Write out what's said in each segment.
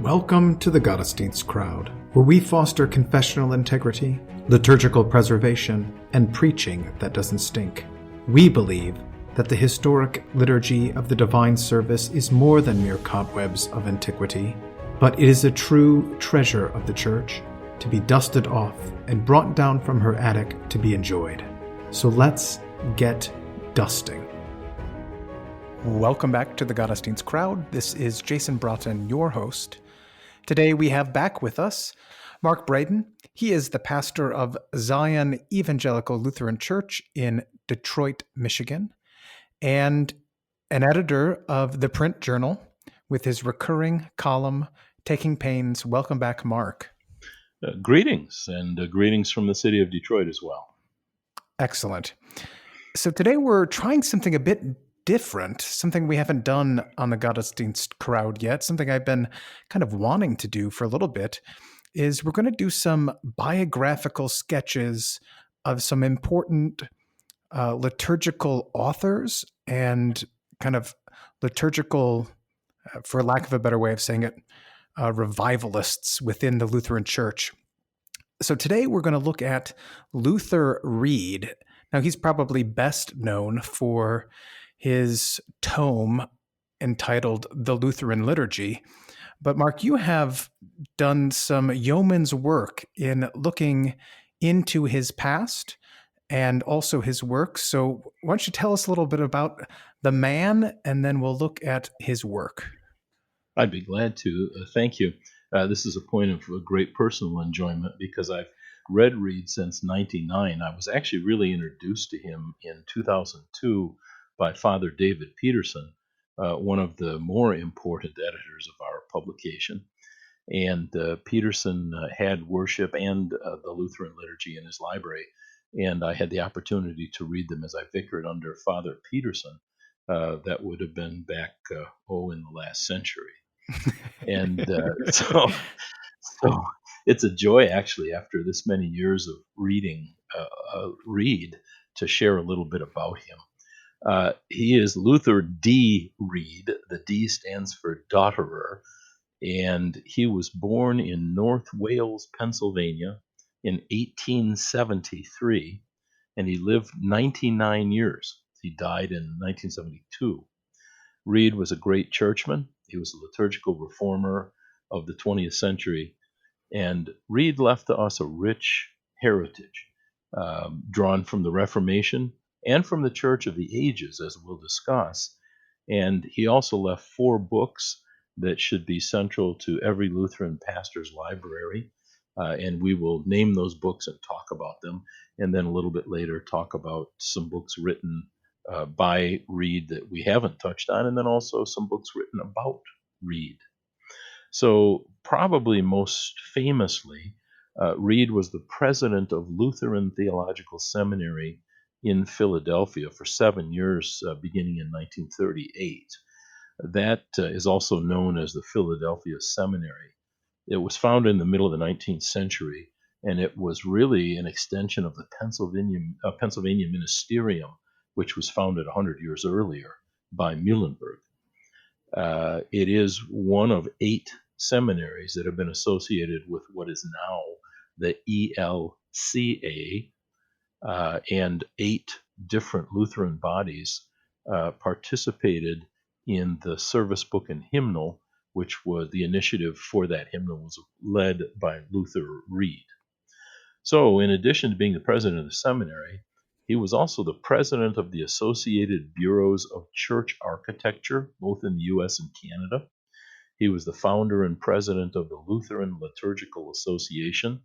Welcome to the Gottesdienst Crowd, where we foster confessional integrity, liturgical preservation, and preaching that doesn't stink. We believe that the historic liturgy of the divine service is more than mere cobwebs of antiquity, but it is a true treasure of the Church, to be dusted off and brought down from her attic to be enjoyed. So let's get dusting. Welcome back to the Gottesdienst Crowd. This is Jason Broughton, your host. Today we have back with us Mark Braden. He is the pastor of Zion Evangelical Lutheran Church in Detroit, Michigan, and an editor of the print journal with his recurring column, Taking Pains. Welcome back, Mark. Greetings, and greetings from the city of Detroit as well. Excellent. So today we're trying something a bit different, something we haven't done on the Gottesdienst Crowd yet, something I've been kind of wanting to do for a little bit, is we're going to do some biographical sketches of some important liturgical authors and kind of liturgical, for lack of a better way of saying it, revivalists within the Lutheran Church. So today we're going to look at Luther Reed. Now, he's probably best known for his tome entitled The Lutheran Liturgy. But Mark, you have done some yeoman's work in looking into his past and also his work. So why don't you tell us a little bit about the man, and then we'll look at his work. I'd be glad to. Thank you. This is a point of great personal enjoyment because I've read Reed since 1999. I was actually really introduced to him in 2002 by Father David Peterson, one of the more important editors of our publication. And Peterson had worship and the Lutheran liturgy in his library, and I had the opportunity to read them as I vicared under Father Peterson. That would have been back, in the last century. And so it's a joy, actually, after this many years of reading Reed, to share a little bit about him. He is Luther D. Reed. The D stands for Daughterer, and he was born in North Wales, Pennsylvania in 1873, and he lived 99 years. He died in 1972. Reed was a great churchman. He was a liturgical reformer of the 20th century, and Reed left to us a rich heritage drawn from the Reformation and from the Church of the Ages, as we'll discuss. And he also left 4 books that should be central to every Lutheran pastor's library, and we will name those books and talk about them, and then a little bit later talk about some books written by Reed that we haven't touched on, and then also some books written about Reed. So probably most famously, Reed was the president of Lutheran Theological Seminary in Philadelphia for 7 years, beginning in 1938. That is also known as the Philadelphia Seminary. It was founded in the middle of the 19th century, and it was really an extension of the Pennsylvania Ministerium, which was founded 100 years earlier by Muhlenberg. It is one of 8 seminaries that have been associated with what is now the ELCA, and 8 different Lutheran bodies participated in the service book and hymnal, which was the initiative for that hymnal was led by Luther Reed. So in addition to being the president of the seminary, he was also the president of the Associated Bureaus of Church Architecture, both in the U.S. and Canada. He was the founder and president of the Lutheran Liturgical Association,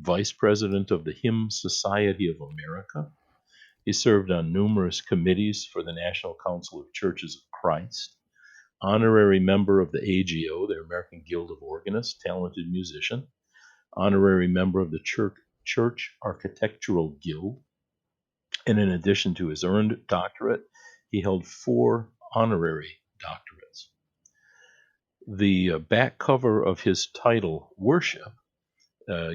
vice president of the Hymn Society of America. He served on numerous committees for the National Council of Churches of Christ, honorary member of the AGO, the American Guild of Organists, talented musician, honorary member of the Church Architectural Guild, and in addition to his earned doctorate, he held 4 honorary doctorates. The back cover of his title, Worship,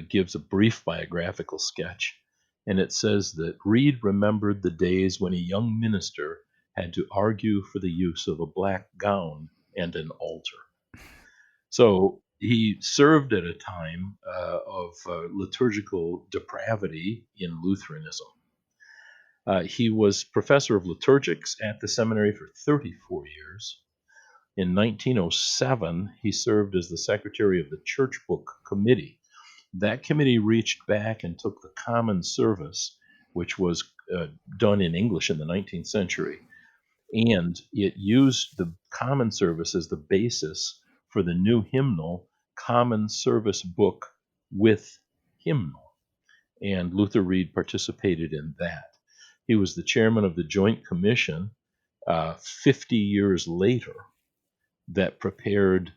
gives a brief biographical sketch, and it says that Reed remembered the days when a young minister had to argue for the use of a black gown and an altar. So He served at a time of liturgical depravity in Lutheranism. He was professor of liturgics at the seminary for 34 years. In 1907, he served as the secretary of the Church Book Committee. That committee reached back and took the common service, which was done in English in the 19th century, and it used the common service as the basis for the new hymnal, Common Service Book with Hymnal. And Luther Reed participated in that. He was the chairman of the Joint Commission 50 years later that prepared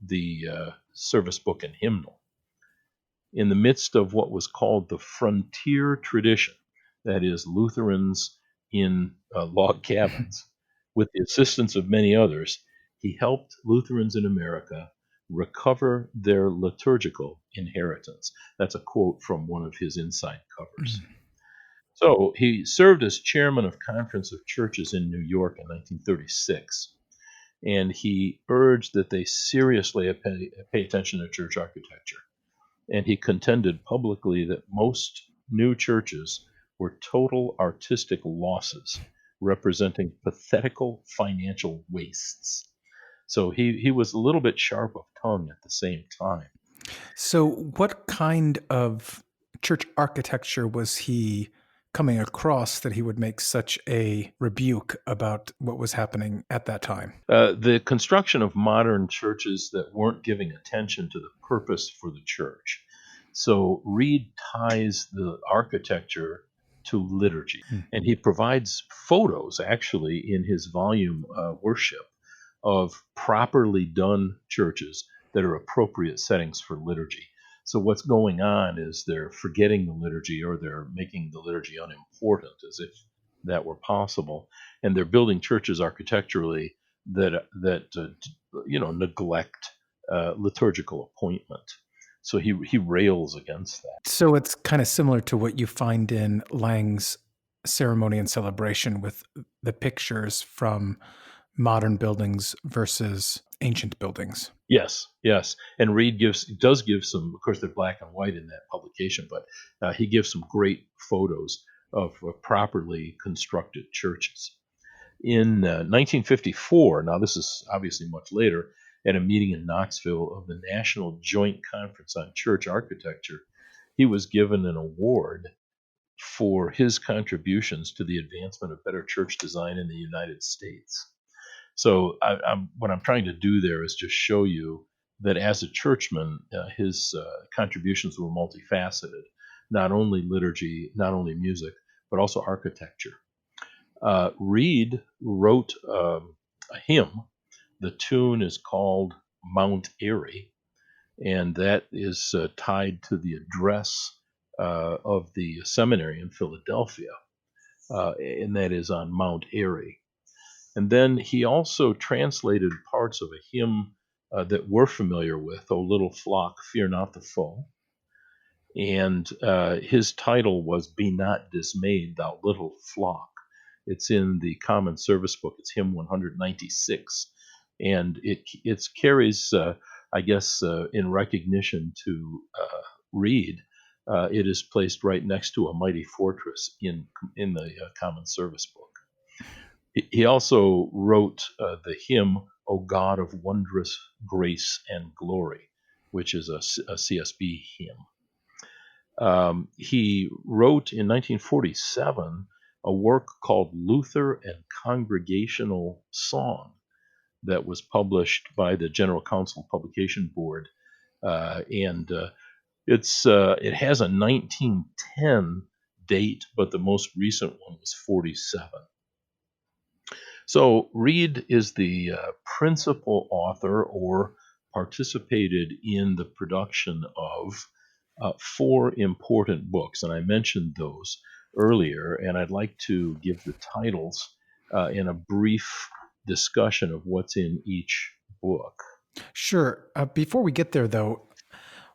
the service book and hymnal. In the midst of what was called the frontier tradition, that is, Lutherans in log cabins, with the assistance of many others, he helped Lutherans in America recover their liturgical inheritance. That's a quote from one of his inside covers. So he served as chairman of Conference of Churches in New York in 1936, and he urged that they seriously pay attention to church architecture. And he contended publicly that most new churches were total artistic losses, representing pathetical financial wastes. So he was a little bit sharp of tongue at the same time. So, what kind of church architecture was he coming across that he would make such a rebuke about what was happening at that time? The construction of modern churches that weren't giving attention to the purpose for the church. So Reed ties the architecture to liturgy, and he provides photos actually in his volume Worship of properly done churches that are appropriate settings for liturgy. So what's going on is they're forgetting the liturgy, or they're making the liturgy unimportant, as if that were possible, and they're building churches architecturally that neglect liturgical appointment. So he rails against that. So it's kind of similar to what you find in Lang's Ceremony and Celebration, with the pictures from modern buildings versus ancient buildings. Yes, and Reed does give some. Of course, they're black and white in that publication, but he gives some great photos of properly constructed churches. In 1954, now this is obviously much later, at a meeting in Knoxville of the National Joint Conference on Church Architecture, he was given an award for his contributions to the advancement of better church design in the United States. So what I'm trying to do there is just show you that as a churchman, his contributions were multifaceted, not only liturgy, not only music, but also architecture. Reed wrote a hymn. The tune is called Mount Airy, and that is tied to the address of the seminary in Philadelphia, and that is on Mount Airy. And then he also translated parts of a hymn that we're familiar with, O Little Flock, Fear Not the Foe. And his title was Be Not Dismayed, Thou Little Flock. It's in the Common Service Book. It's hymn 196. And it carries, I guess, in recognition to Reed, it is placed right next to a mighty fortress in the Common Service Book. He also wrote the hymn, O God of Wondrous Grace and Glory, which is a CSB hymn. He wrote in 1947 a work called Luther and Congregational Song that was published by the General Council Publication Board, and it has a 1910 date, but the most recent one was 47. So Reed is the principal author, or participated in the production of 4 important books, and I mentioned those earlier, and I'd like to give the titles in a brief discussion of what's in each book. Sure. Before we get there, though,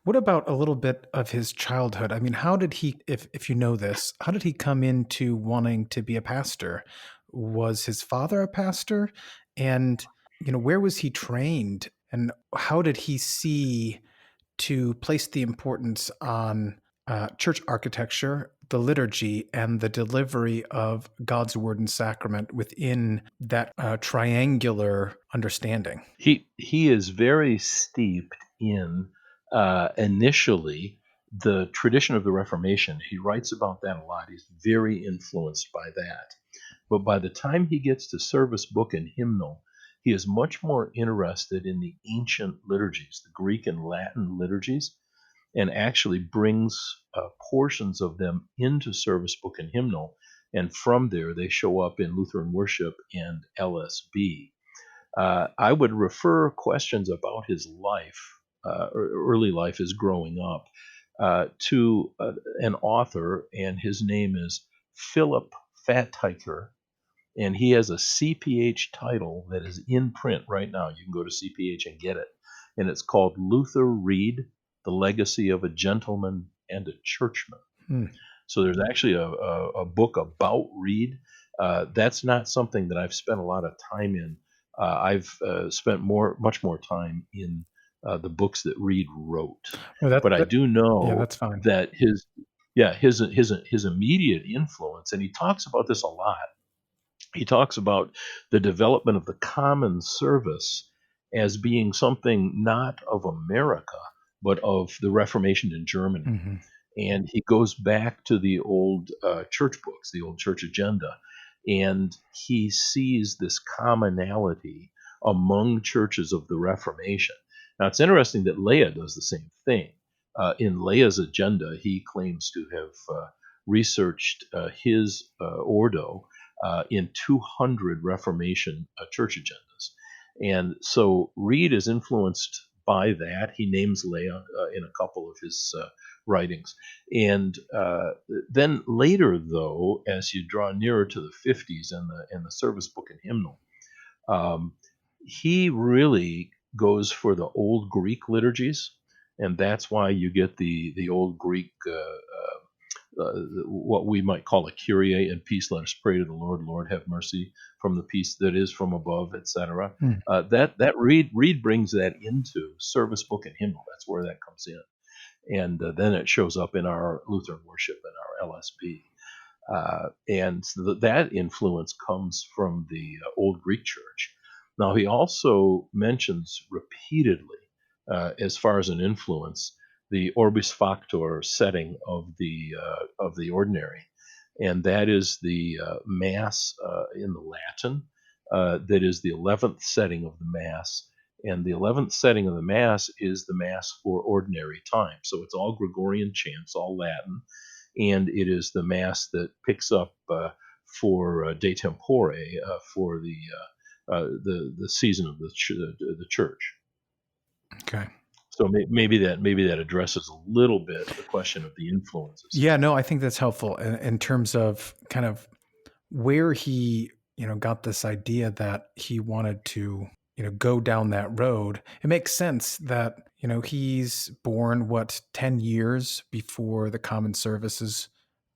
what about a little bit of his childhood? I mean, how did he, if you know this, how did he come into wanting to be a pastor? Was his father a pastor? And, where was he trained? and how did he see to place the importance on church architecture, the liturgy, and the delivery of God's word and sacrament within that triangular understanding? He is very steeped in initially the tradition of the Reformation. He writes about that a lot. He's very influenced by that. But by the time he gets to service book and hymnal, he is much more interested in the ancient liturgies, the Greek and Latin liturgies, and actually brings portions of them into service book and hymnal. And from there, they show up in Lutheran worship and LSB. I would refer questions about his life, or early life, as growing up, to an author, and his name is Philip Fattiker, and he has a CPH title that is in print right now. You can go to CPH and get it, and it's called Luther Reed: The Legacy of a Gentleman and a Churchman. Hmm. So there's actually a book about Reed. That's not something that I've spent a lot of time in. I've spent much more time in the books that Reed wrote. No, But I do yeah, know that's fine. that his immediate influence, and he talks about this a lot. He talks about the development of the common service as being something not of America, but of the Reformation in Germany. Hmm. And he goes back to the old church books, the old church agenda, and he sees this commonality among churches of the Reformation. Now, it's interesting that Leah does the same thing. In Leah's agenda, he claims to have researched his ordo in 200 Reformation church agendas. And so Reed is influenced by that. He names Leah in a couple of his writings. And then later, though, as you draw nearer to the 50s and the service book and hymnal, he really goes for the old Greek liturgies, and that's why you get the old Greek, what we might call a Kyrie, and peace let us pray to the Lord. Lord, have mercy, from the peace that is from above, etc. Hmm. That Reed brings that into service book and hymnal. That's where that comes in, and then it shows up in our Lutheran worship and our LSB. And that influence comes from the old Greek church. Now, he also mentions repeatedly, as far as an influence, the Orbis Factor setting of the ordinary, and that is the Mass in the Latin. That is the 11th setting of the Mass, and the 11th setting of the Mass is the Mass for ordinary time. So it's all Gregorian chants, all Latin, and it is the Mass that picks up for de tempore, for the season of the church. Okay. So maybe that addresses a little bit the question of the influences. Yeah, no, I think that's helpful in terms of kind of where he, got this idea that he wanted to, go down that road. It makes sense that, he's born 10 years before the common service is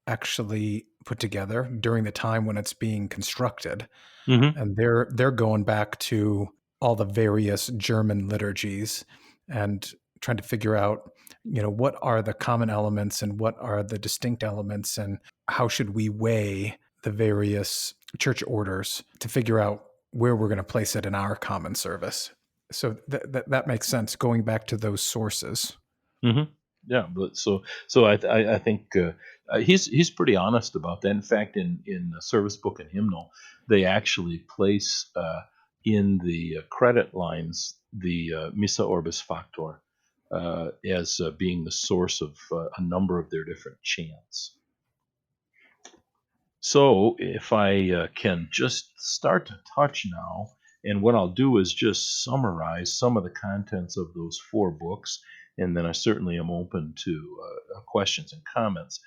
actually put together, during the time when it's being constructed. Mm-hmm. And they're going back to all the various German liturgies and trying to figure out, what are the common elements and what are the distinct elements, and how should we weigh the various church orders to figure out where we're going to place it in our common service. So that makes sense, going back to those sources. Mm-hmm. Yeah, but so I think he's pretty honest about that. In fact, in the service book and hymnal, they actually place in the credit lines the Missa Orbis Factor as being the source of a number of their different chants. So if I can just start to touch now, and what I'll do is just summarize some of the contents of those four books, and then I certainly am open to questions and comments.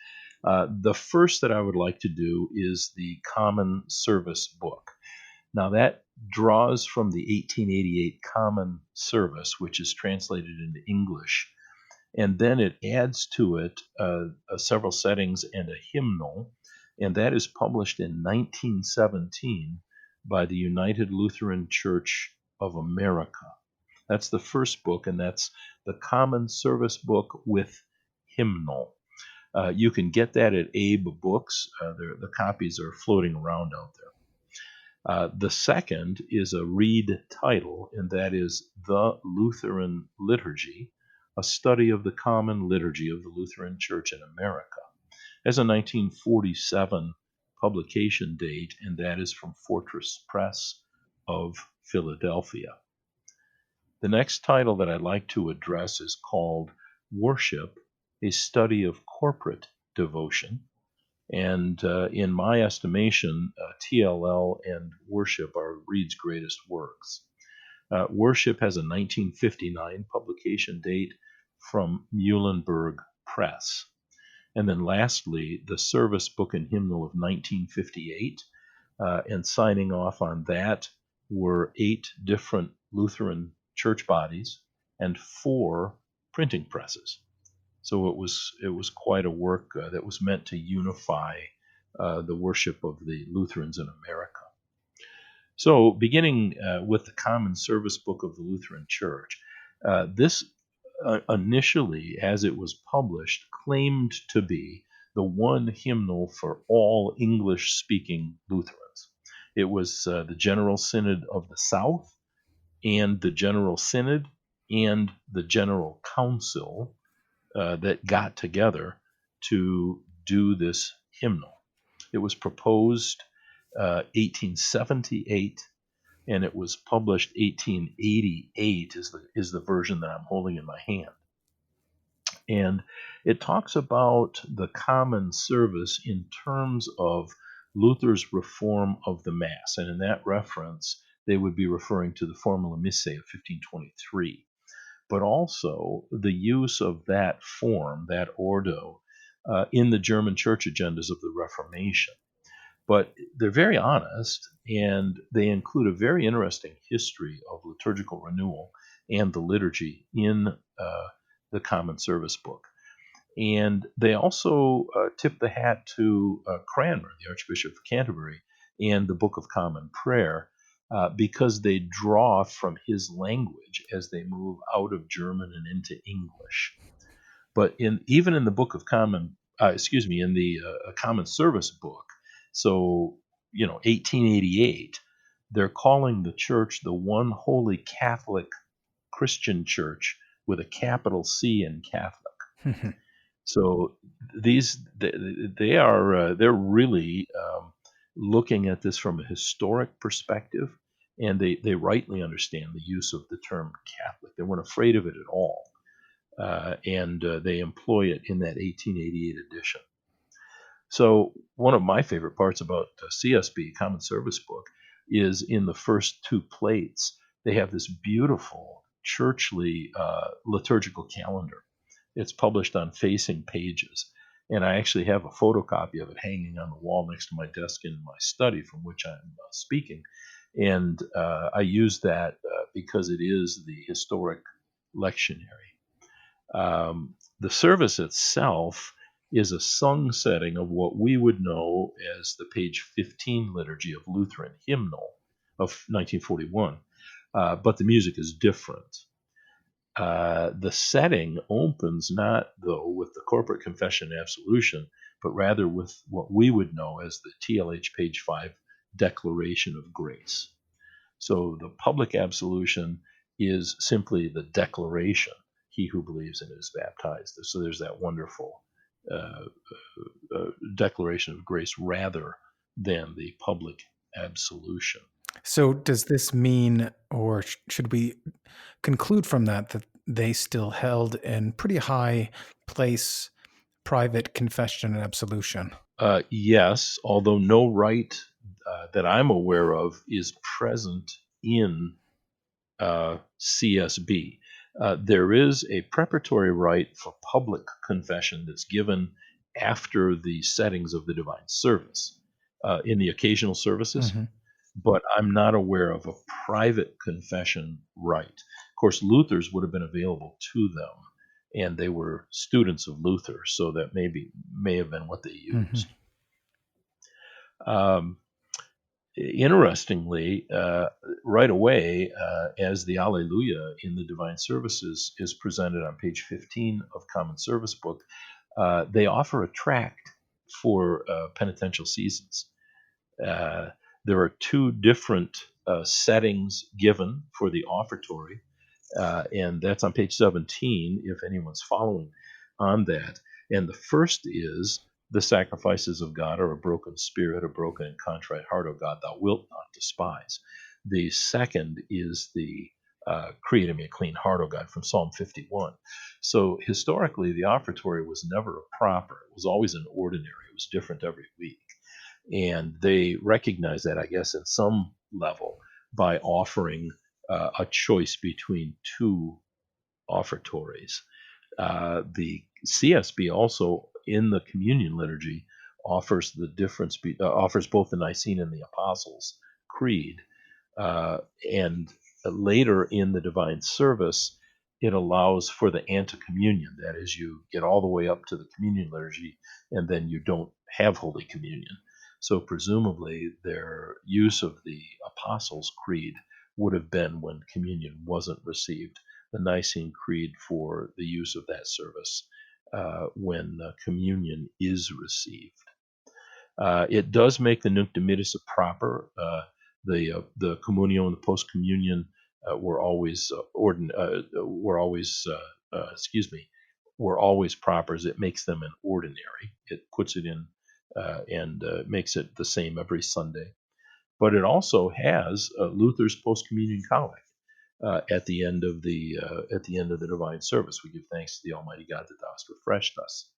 The first that I would like to do is the Common Service book. Now that draws from the 1888 Common Service, which is translated into English, and then it adds to it several settings and a hymnal, and that is published in 1917 by the United Lutheran Church of America. That's the first book, and that's the Common Service Book with Hymnal. You can get that at Abe Books. The copies are floating around out there. The second is a read title, and that is The Lutheran Liturgy, a study of the common liturgy of the Lutheran Church in America. Has a 1947 publication date, and that is from Fortress Press of Philadelphia. The next title that I'd like to address is called Worship, a Study of Corporate Devotion. And in my estimation, TLL and Worship are Reed's greatest works. Worship has a 1959 publication date from Muhlenberg Press. And then lastly, the Service Book and Hymnal of 1958. And signing off on that were 8 different Lutheran church bodies and 4 printing presses. So it was quite a work that was meant to unify the worship of the Lutherans in America. So beginning with the Common Service Book of the Lutheran Church, this initially, as it was published, claimed to be the one hymnal for all English-speaking Lutherans. It was the General Synod of the South and the General Synod and the General Council that got together to do this hymnal. It was proposed 1878, and it was published 1888 is the version that I'm holding in my hand. And it talks about the common service in terms of Luther's reform of the Mass. And in that reference, they would be referring to the Formula Missae of 1523. But also the use of that form, that ordo, in the German church agendas of the Reformation. But they're very honest, and they include a very interesting history of liturgical renewal and the liturgy in the Common Service Book. And they also tip the hat to Cranmer, the Archbishop of Canterbury, and the Book of Common Prayer, because they draw from his language as they move out of German and into English. But even in the Book of Common, in the Common Service Book, so 1888, they're calling the church the one holy Catholic Christian church with a capital C in Catholic. So they're really looking at this from a historic perspective, and they rightly understand the use of the term Catholic. They weren't afraid of it at all, and they employ it in that 1888 edition. So one of my favorite parts about CSB, Common Service Book, is in the first 2 plates, they have this beautiful churchly liturgical calendar. It's published on facing pages, and I actually have a photocopy of it hanging on the wall next to my desk in my study from which I'm speaking. And I use that because it is the historic lectionary. The service itself is a sung setting of what we would know as the page 15 liturgy of Lutheran Hymnal of 1941, but the music is different. The setting opens not, though, with the corporate confession and absolution, but rather with what we would know as the TLH page 5 declaration of grace. So the public absolution is simply the declaration, he who believes and is baptized. So there's that wonderful declaration of grace rather than the public absolution. So does this mean, or should we conclude from that they still held in pretty high place private confession and absolution? Yes, although no rite that I'm aware of is present in CSB. There is a preparatory rite for public confession that's given after the settings of the divine service in the occasional services, but I'm not aware of a private confession rite. Of course, Luther's would have been available to them, and they were students of Luther, so that may have been what they used. Interestingly, right away, as the Alleluia in the Divine Services is presented on page 15 of Common Service Book, they offer a tract for penitential seasons. There are two different settings given for the offertory, and that's on page 17 if anyone's following on that. And the first is the sacrifices of God are a broken spirit, a broken and contrite heart, O God, thou wilt not despise. The second is the create in me a clean heart, O God, from Psalm 51. So historically, the offertory was never a proper. It was always an ordinary. It was different every week. And they recognize that, I guess, in some level by offering a choice between two offertories. The CSB also in the communion liturgy offers the difference, offers both the Nicene and the Apostles' Creed, and later in the divine service, it allows for the antecommunion. That is, you get all the way up to the communion liturgy, and then you don't have Holy Communion. So presumably, their use of the Apostles' Creed would have been when communion wasn't received. The Nicene Creed for the use of that service when communion is received. It does make the Nunc Dimittis a proper. The communio and the post communion were always were always propers. It makes them an ordinary. It puts it in and makes it the same every Sunday. But it also has Luther's post communion collect. At the end of the divine service, we give thanks to the Almighty God that thou hast refreshed us.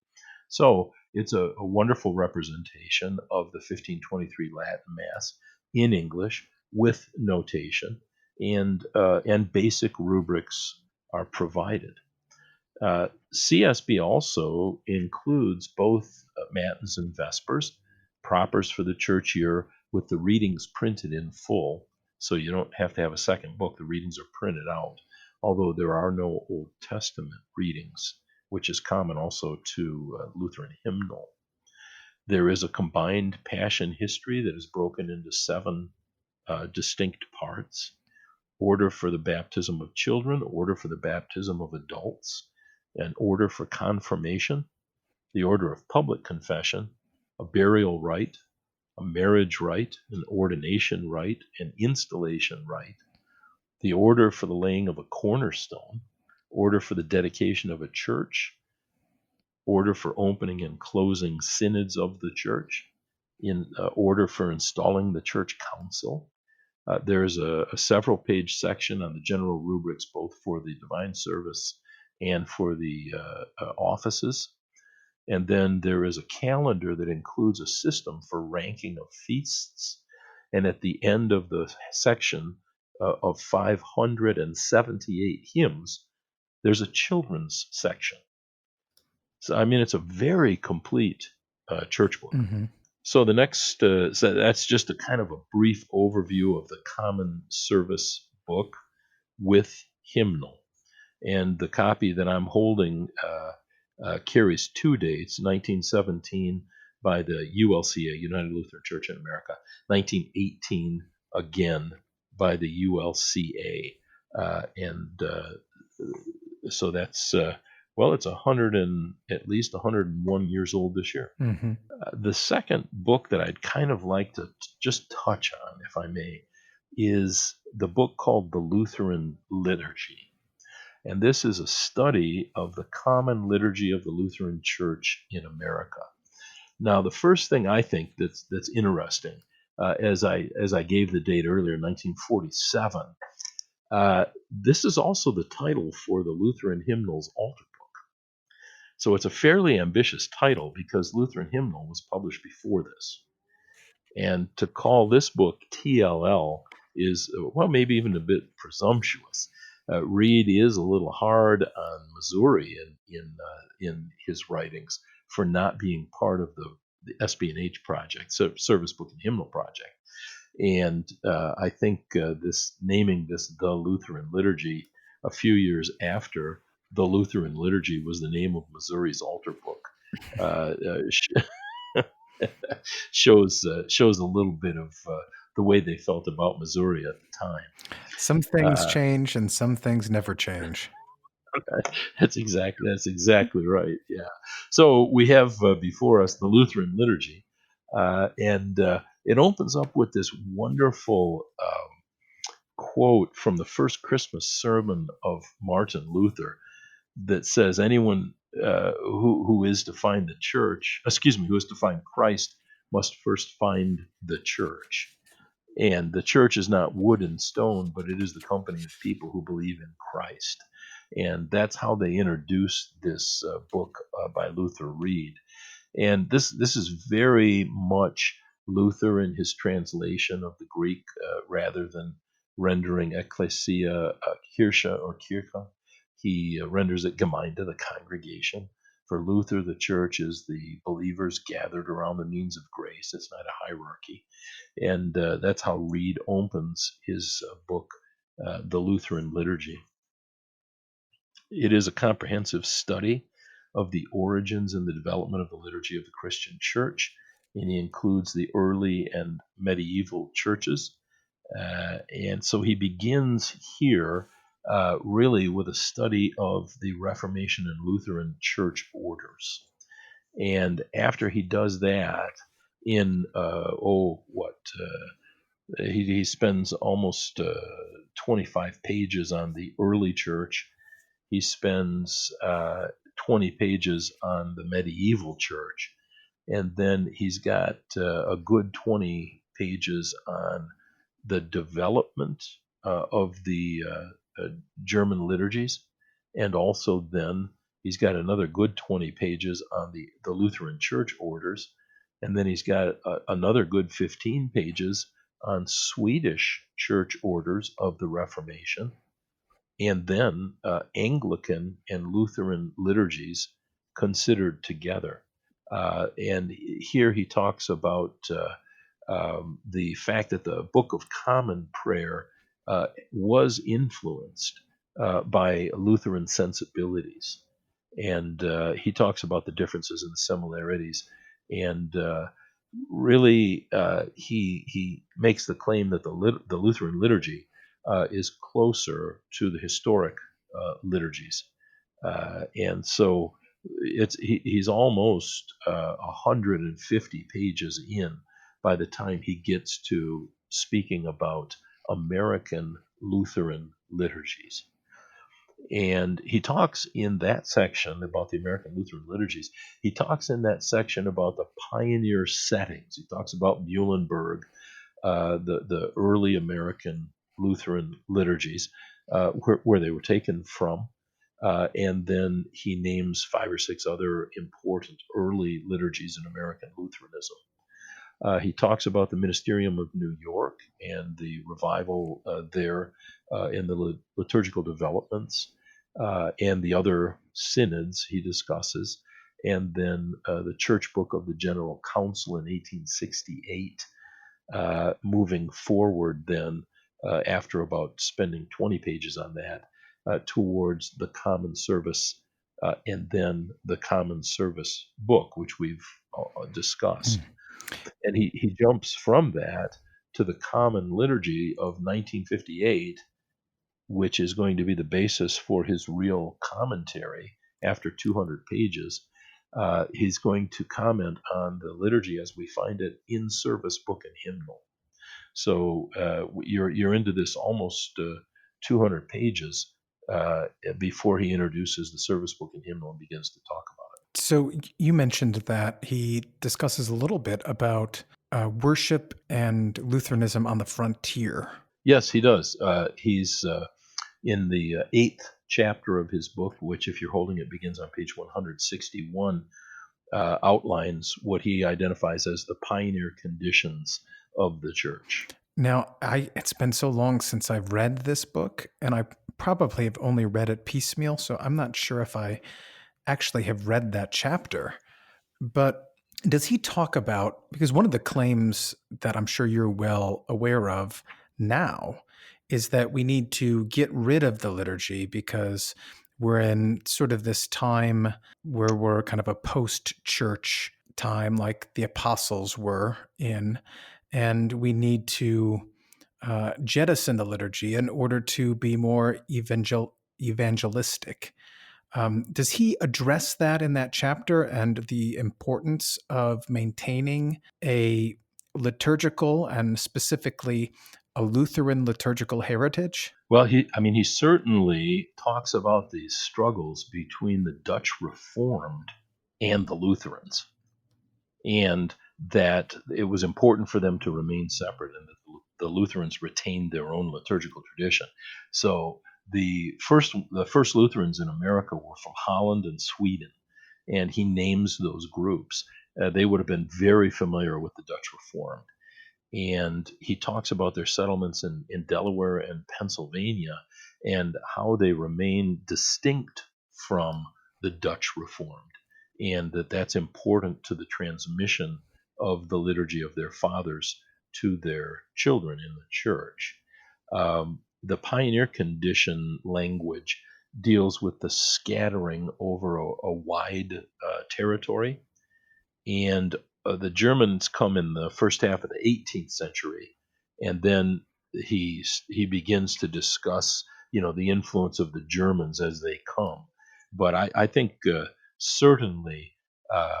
So it's a wonderful representation of the 1523 Latin Mass in English with notation, and basic rubrics are provided. CSB also includes both Matins and Vespers, propers for the church year, with the readings printed in full. So you don't have to have a second book. The readings are printed out, although there are no Old Testament readings, which is common also to Lutheran hymnal. There is a combined Passion history that is broken into 7 distinct parts: order for the baptism of children, order for the baptism of adults, an order for confirmation, the order of public confession, a burial rite, a marriage rite, an ordination rite, an installation rite, the order for the laying of a cornerstone, order for the dedication of a church, order for opening and closing synods of the church, in order for installing the church council. There's a several-page section on the general rubrics, both for the divine service and for the offices. And then there is a calendar that includes a system for ranking of feasts. And at the end of the section of 578 hymns, there's a children's section. So, I mean, it's a very complete church book. Mm-hmm. So the next, so that's just a kind of a brief overview of the Common Service book with hymnal. And the copy that I'm holding carries 2 dates: 1917 by the ULCA, United Lutheran Church in America, 1918 again by the ULCA, and so that's it's at least 101 years old this year. Mm-hmm. The second book that I'd kind of like to just touch on, if I may, is the book called The Lutheran Liturgy. And this is a study of the common liturgy of the Lutheran Church in America. Now, the first thing I think that's interesting, as I gave the date earlier, 1947, this is also the title for the Lutheran Hymnals Altar Book. So it's a fairly ambitious title because Lutheran Hymnal was published before this. And to call this book TLL is, well, maybe even a bit presumptuous. Reed is a little hard on Missouri in his writings for not being part of the SB&H project, Service Book and Hymnal Project. And I think naming this the Lutheran Liturgy a few years after the Lutheran Liturgy was the name of Missouri's altar book shows a little bit of the way they felt about Missouri at the time. Some things Uh, change and some things never change. that's exactly right. Yeah. So we have before us the Lutheran liturgy, and it opens up with this wonderful quote from the first Christmas sermon of Martin Luther that says, "Anyone who is to find the church, excuse me, who is to find Christ, must first find the church." And the church is not wood and stone, but it is the company of people who believe in Christ. And that's how they introduce this book by Luther Reed. And this is very much Luther in his translation of the Greek, rather than rendering ecclesia Kirche or Kirche. He renders it Gemeinde, the congregation. For Luther, the church is the believers gathered around the means of grace. It's not a hierarchy. And that's how Reed opens his book, The Lutheran Liturgy. It is a comprehensive study of the origins and the development of the liturgy of the Christian church, and he includes the early and medieval churches. And so he begins here really with a study of the Reformation and Lutheran church orders. And after he does that, in he spends almost 25 pages on the early church. He spends 20 pages on the medieval church. And then he's got a good 20 pages on the development of the German liturgies. And also then he's got another good 20 pages on the Lutheran church orders. And then he's got another good 15 pages on Swedish church orders of the Reformation, and then Anglican and Lutheran liturgies considered together. And here he talks about the fact that the Book of Common Prayer was influenced by Lutheran sensibilities. And he talks about the differences and the similarities. And really, he makes the claim that the Lutheran liturgy is closer to the historic liturgies, and so he's almost 150 pages in by the time he gets to speaking about American Lutheran liturgies. And he talks in that section about the American Lutheran liturgies. He talks in that section about the pioneer settings. He talks about Muhlenberg, the early American Lutheran liturgies, where they were taken from. And then he names 5 or 6 other important early liturgies in American Lutheranism. He talks about the Ministerium of New York and the revival there in the liturgical developments, and the other synods he discusses, and then the Church Book of the General Council in 1868, moving forward then, after about spending 20 pages on that, towards the Common Service, and then the Common Service book, which we've discussed. And he jumps from that to the Common Liturgy of 1958, which is going to be the basis for his real commentary after 200 pages. He's going to comment on the liturgy as we find it in service book and hymnal. So you're into this almost 200 pages before he introduces the service book and hymnal and begins to talk about it. So you mentioned that he discusses a little bit about worship and Lutheranism on the frontier. Yes, he does. He's in the 8th chapter of his book, which, if you're holding it, begins on page 161, outlines what he identifies as the pioneer conditions of the church. Now, it's been so long since I've read this book, and I probably have only read it piecemeal, so I'm not sure if I actually have read that chapter. But does he talk about, because one of the claims that I'm sure you're well aware of now is that we need to get rid of the liturgy because we're in sort of this time where we're kind of a post-church time like the apostles were in. and we need to jettison the liturgy in order to be more evangelistic. Does he address that in that chapter and the importance of maintaining a liturgical and specifically a Lutheran liturgical heritage? Well, he certainly talks about these struggles between the Dutch Reformed and the Lutherans, and that it was important for them to remain separate, and that the Lutherans retained their own liturgical tradition. So the first Lutherans in America were from Holland and Sweden, and he names those groups. They would have been very familiar with the Dutch Reformed, and he talks about their settlements in Delaware and Pennsylvania and how they remain distinct from the Dutch Reformed, and that's important to the transmission of the liturgy of their fathers to their children in the church. The pioneer condition language deals with the scattering over a wide territory, and the Germans come in the first half of the 18th century, and then he begins to discuss, the influence of the Germans as they come. But I think certainly uh,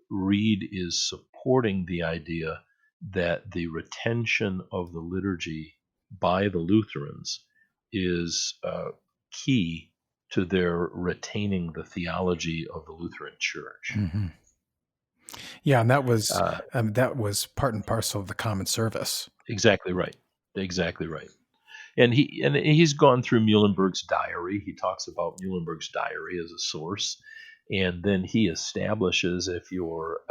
Reed is supporting the idea that the retention of the liturgy by the Lutherans is key to their retaining the theology of the Lutheran Church. Mm-hmm. Yeah, and Uh, that was part and parcel of the common service. Exactly right. Exactly right. And he's gone through Muhlenberg's diary. He talks about Muhlenberg's diary as a source, and then he establishes, if you're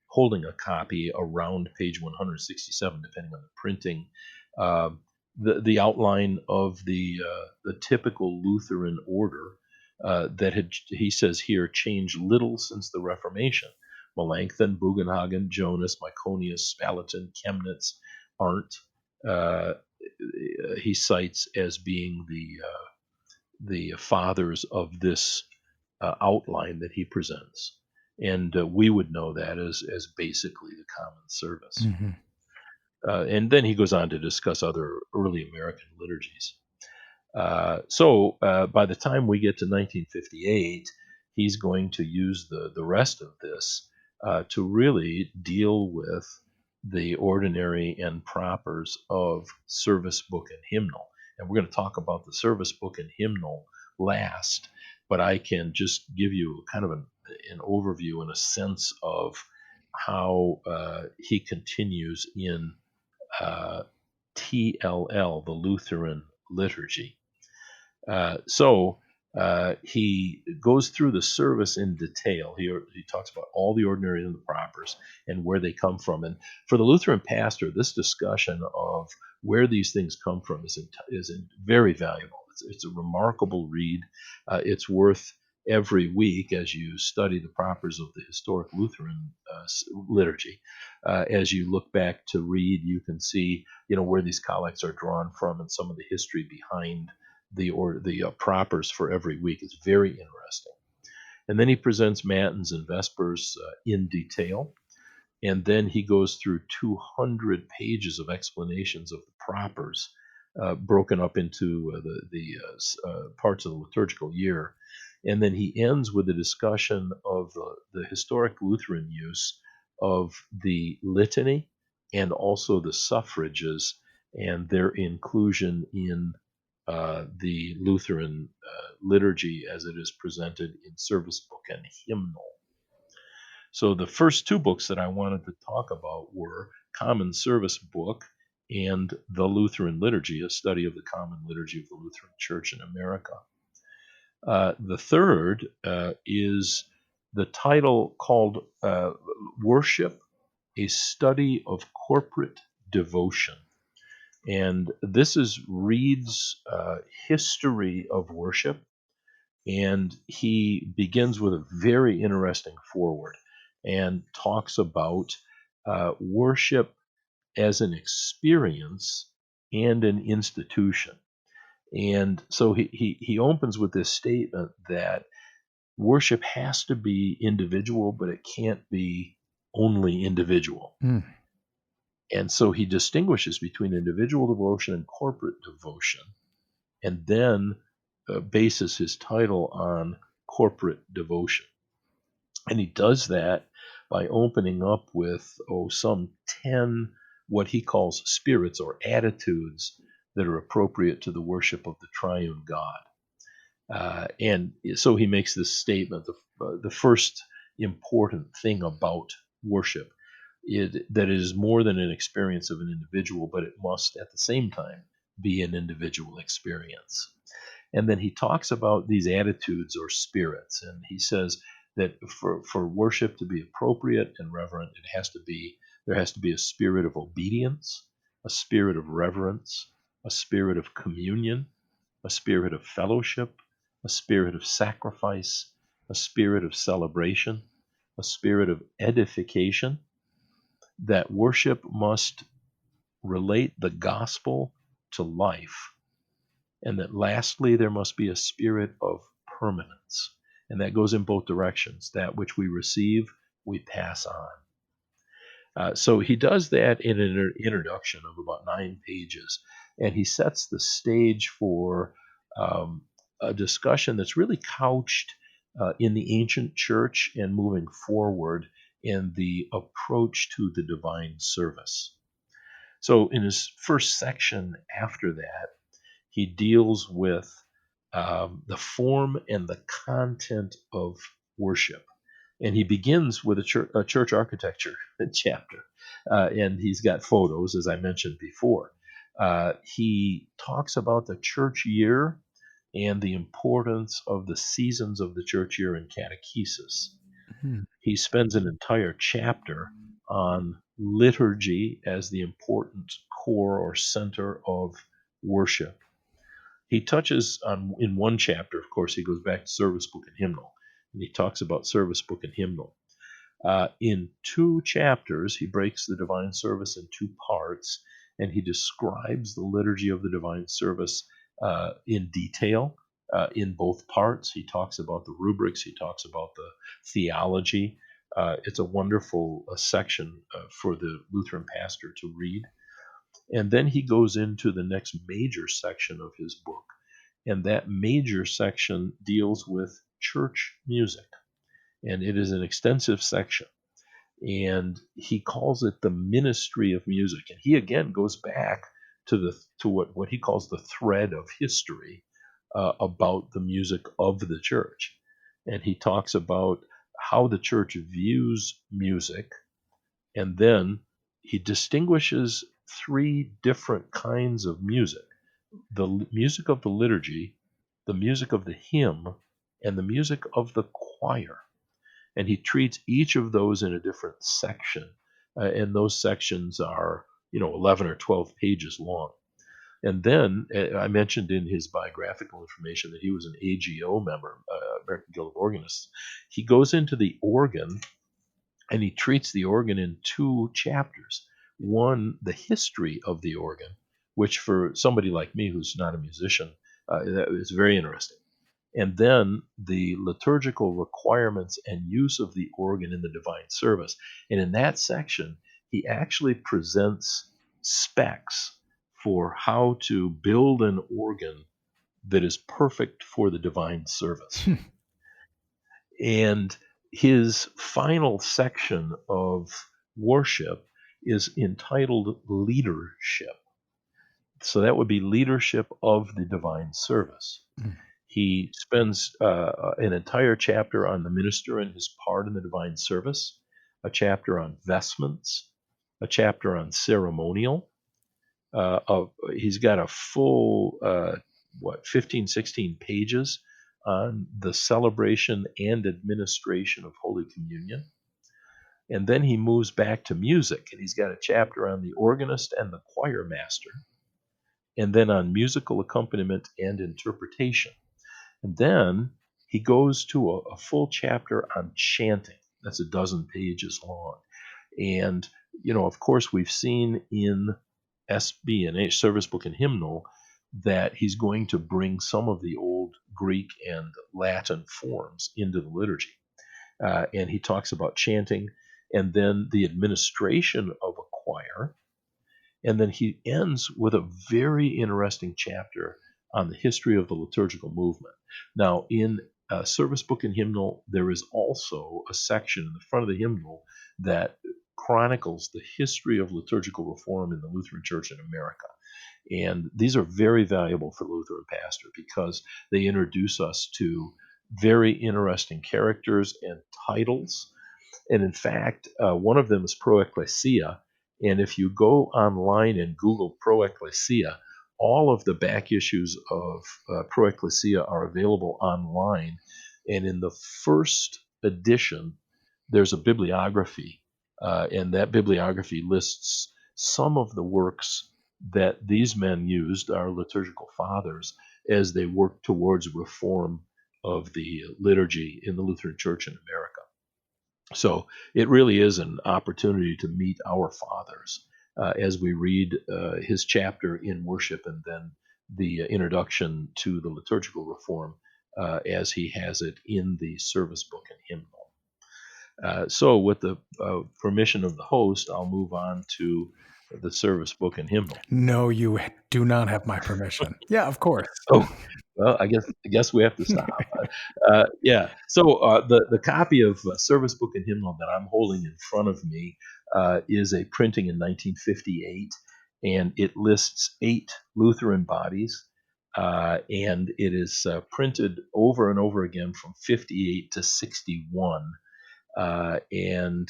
holding a copy, around page 167, depending on the printing, uh, the outline of the typical Lutheran order that had, he says here, changed little since the Reformation. Melanchthon, Bugenhagen, Jonas, Myconius, Spalatin, Chemnitz, Arndt, uh, he cites as being the fathers of this outline that he presents, and we would know that as basically the common service. Mm-hmm. And then he goes on to discuss other early American liturgies. So by the time we get to 1958, he's going to use the rest of this to really deal with the ordinary and propers of service book and hymnal. And we're going to talk about the service book and hymnal last, but I can just give you kind of an overview and a sense of how he continues in uh, TLL, the Lutheran liturgy. So he goes through the service in detail. He talks about all the ordinaries and the propers and where they come from. And for the Lutheran pastor, this discussion of where these things come from is very valuable. It's a remarkable read. It's worth every week as you study the propers of the historic Lutheran liturgy. As you look back to read, you can see where these collects are drawn from and some of the history behind the propers for every week. Is very interesting. And then he presents matins and vespers in detail. And then he goes through 200 pages of explanations of the propers, broken up into the parts of the liturgical year. And then he ends with a discussion of the historic Lutheran use of the litany and also the suffrages and their inclusion in the Lutheran liturgy as it is presented in service book and hymnal. So the first two books that I wanted to talk about were Common Service Book and The Lutheran Liturgy, a study of the common liturgy of the Lutheran Church in America. The third is the title called Worship, a Study of Corporate Devotion. And this is Reed's history of worship. And he begins with a very interesting foreword and talks about worship as an experience and an institution. And so he opens with this statement that worship has to be individual, but it can't be only individual. Mm. And so he distinguishes between individual devotion and corporate devotion, and then bases his title on corporate devotion. And he does that by opening up with, some 10 what he calls spirits or attitudes that are appropriate to the worship of the triune God. And so he makes this statement: the first important thing about worship that it is more than an experience of an individual, but it must at the same time be an individual experience. And then he talks about these attitudes or spirits, and he says that for worship to be appropriate and reverent, there has to be a spirit of obedience, a spirit of reverence, a spirit of communion, a spirit of fellowship, a spirit of sacrifice, a spirit of celebration, a spirit of edification. That worship must relate the gospel to life, and that lastly, there must be a spirit of permanence. And that goes in both directions. That which we receive, we pass on. So he does that in an introduction of about 9 pages, and he sets the stage for a discussion that's really couched in the ancient church and moving forward in the approach to the divine service. So in his first section after that, he deals with the form and the content of worship. And he begins with a church architecture chapter. And he's got photos, as I mentioned before. He talks about the church year and the importance of the seasons of the church year in catechesis. Hmm. He spends an entire chapter on liturgy as the important core or center of worship. He touches on, in one chapter, of course, he goes back to service book and hymnal, and he talks about service book and hymnal. In 2 chapters, he breaks the divine service in 2 parts, and he describes the liturgy of the divine service in detail in both parts. He talks about the rubrics, he talks about the theology. It's a wonderful section for the Lutheran pastor to read. And then he goes into the next major section of his book, and that major section deals with church music. And it is an extensive section, and he calls it the ministry of music. And he again goes back to what he calls the thread of history about the music of the church. And he talks about how the church views music, and then he distinguishes 3 different kinds of music: the music of the liturgy, the music of the hymn, and the music of the choir. And he treats each of those in a different section. And those sections are, 11 or 12 pages long. And then I mentioned in his biographical information that he was an AGO member, American Guild of Organists. He goes into the organ, and he treats the organ in 2 chapters. One, the history of the organ, which for somebody like me who's not a musician, that is very interesting. And then the liturgical requirements and use of the organ in the divine service. And in that section, he actually presents specs for how to build an organ that is perfect for the divine service. And his final section of worship is entitled Leadership. So that would be leadership of the divine service. He spends an entire chapter on the minister and his part in the divine service, a chapter on vestments, a chapter on ceremonial. He's got a full, 15, 16 pages on the celebration and administration of Holy Communion. And then he moves back to music, and he's got a chapter on the organist and the choir master, and then on musical accompaniment and interpretation. And then he goes to a full chapter on chanting. That's 12 pages long. And, of course, we've seen in SB&H, Service Book and Hymnal, that he's going to bring some of the old Greek and Latin forms into the liturgy. And he talks about chanting, and then the administration of a choir, And then he ends with a very interesting chapter on the history of the liturgical movement. Now, in Service Book and Hymnal, there is also a section in the front of the hymnal that chronicles the history of liturgical reform in the Lutheran Church in America. And these are very valuable for Lutheran pastor because they introduce us to very interesting characters and titles. And in fact, one of them is Pro Ecclesia. And if you go online and Google Pro Ecclesia, all of the back issues of Pro Ecclesia are available online. And in the first edition, there's a bibliography, and that bibliography lists some of the works that these men used, our liturgical fathers, as they worked towards reform of the liturgy in the Lutheran Church in America. So it really is an opportunity to meet our fathers as we read his chapter in worship and then the introduction to the liturgical reform as he has it in the service book and hymnal. So, with the permission of the host, I'll move on to the service book and hymnal. No, you do not have my permission. Yeah, of course. Oh, well, I guess we have to stop. Yeah. So the copy of Service Book and Hymnal that I'm holding in front of me is a printing in 1958, and it lists 8 Lutheran bodies, and it is printed over and over again from 58 to 61, and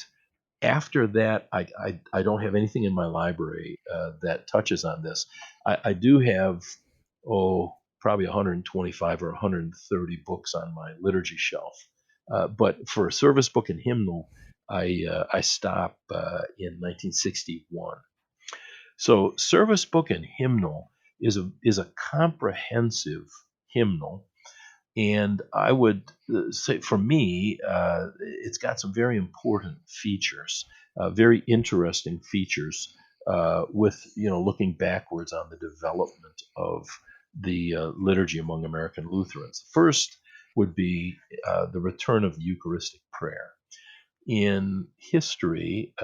after that, I don't have anything in my library that touches on this. I do have, probably 125 or 130 books on my liturgy shelf. But for a service book and hymnal, I stop in 1961. So service book and hymnal is a comprehensive hymnal, and I would say, for me, it's got some very important features, very interesting features, with looking backwards on the development of the liturgy among American Lutherans. First would be the return of the Eucharistic prayer. In history,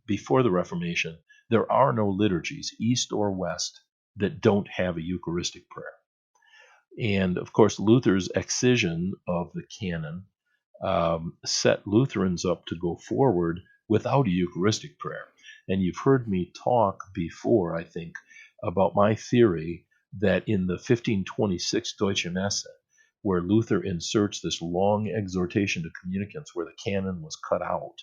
before the Reformation, there are no liturgies, East or West, that don't have a Eucharistic prayer. And of course, Luther's excision of the canon set Lutherans up to go forward without a Eucharistic prayer. And you've heard me talk before, I think, about my theory that in the 1526 Deutsche Messe, where Luther inserts this long exhortation to communicants where the canon was cut out,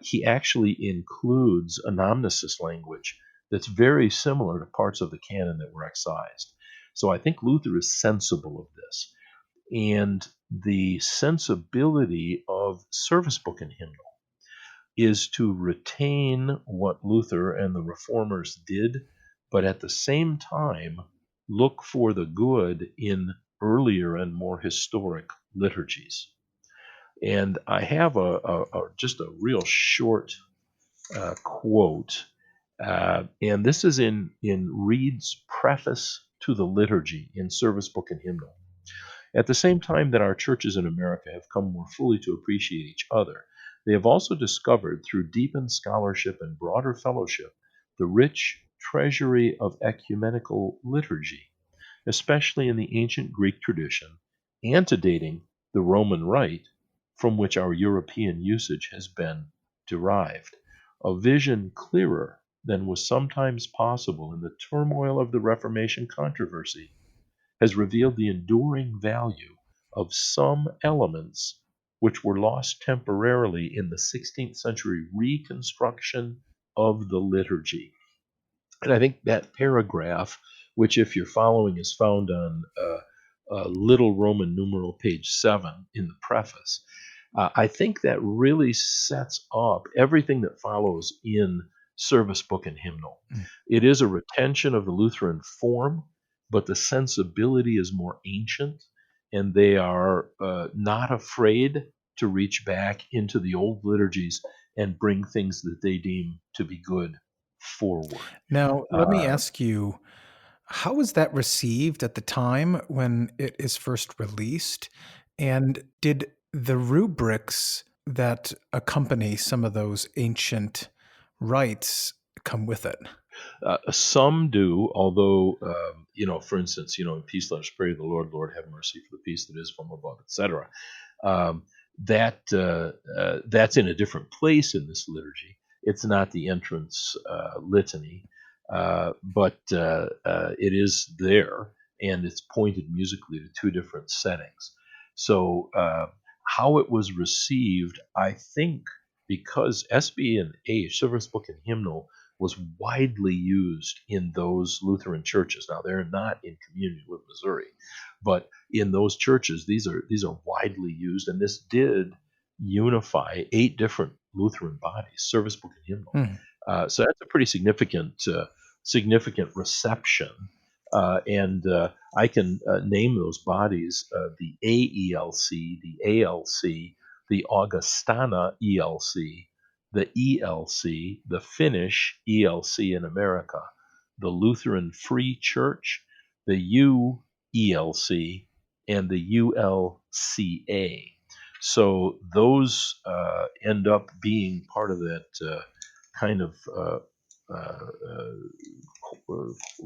he actually includes anamnesis language that's very similar to parts of the canon that were excised. So I think Luther is sensible of this. And the sensibility of service book and hymnal is to retain what Luther and the reformers did, but at the same time look for the good in earlier and more historic liturgies. And I have just a real short quote, and this is in Reed's preface to the liturgy in Service Book and Hymnal. At the same time that our churches in America have come more fully to appreciate each other, they have also discovered, through deepened scholarship and broader fellowship, the rich treasury of ecumenical liturgy, especially in the ancient Greek tradition, antedating the Roman Rite, from which our European usage has been derived. A vision clearer than was sometimes possible in the turmoil of the Reformation controversy has revealed the enduring value of some elements which were lost temporarily in the 16th century reconstruction of the liturgy. And I think that paragraph, which, if you're following, is found on Little Roman numeral page 7 in the preface, I think that really sets up everything that follows in service book and hymnal. It is a retention of the Lutheran form, but the sensibility is more ancient, and they are not afraid to reach back into the old liturgies and bring things that they deem to be good forward. Now, let me ask you, how was that received at the time when it is first released? And did the rubrics that accompany some of those ancient rites come with it? Some do, although, for instance, in peace let us pray to the Lord, Lord have mercy for the peace that is from above, etc. Um, that's in a different place in this liturgy. It's not the entrance litany, but it is there, and it's pointed musically to two different settings. So how it was received, I think, because SB and H, Service Book and Hymnal, was widely used in those Lutheran churches. Now they're not in communion with Missouri, but in those churches, these are widely used, and this did unify 8 different Lutheran bodies, Service Book and Hymnal. So that's a pretty significant reception, and I can name those bodies: the AELC, the ALC, the Augustana ELC, the ELC, the Finnish ELC in America, the Lutheran Free Church, the UELC, and the ULCA. So those end up being part of that kind of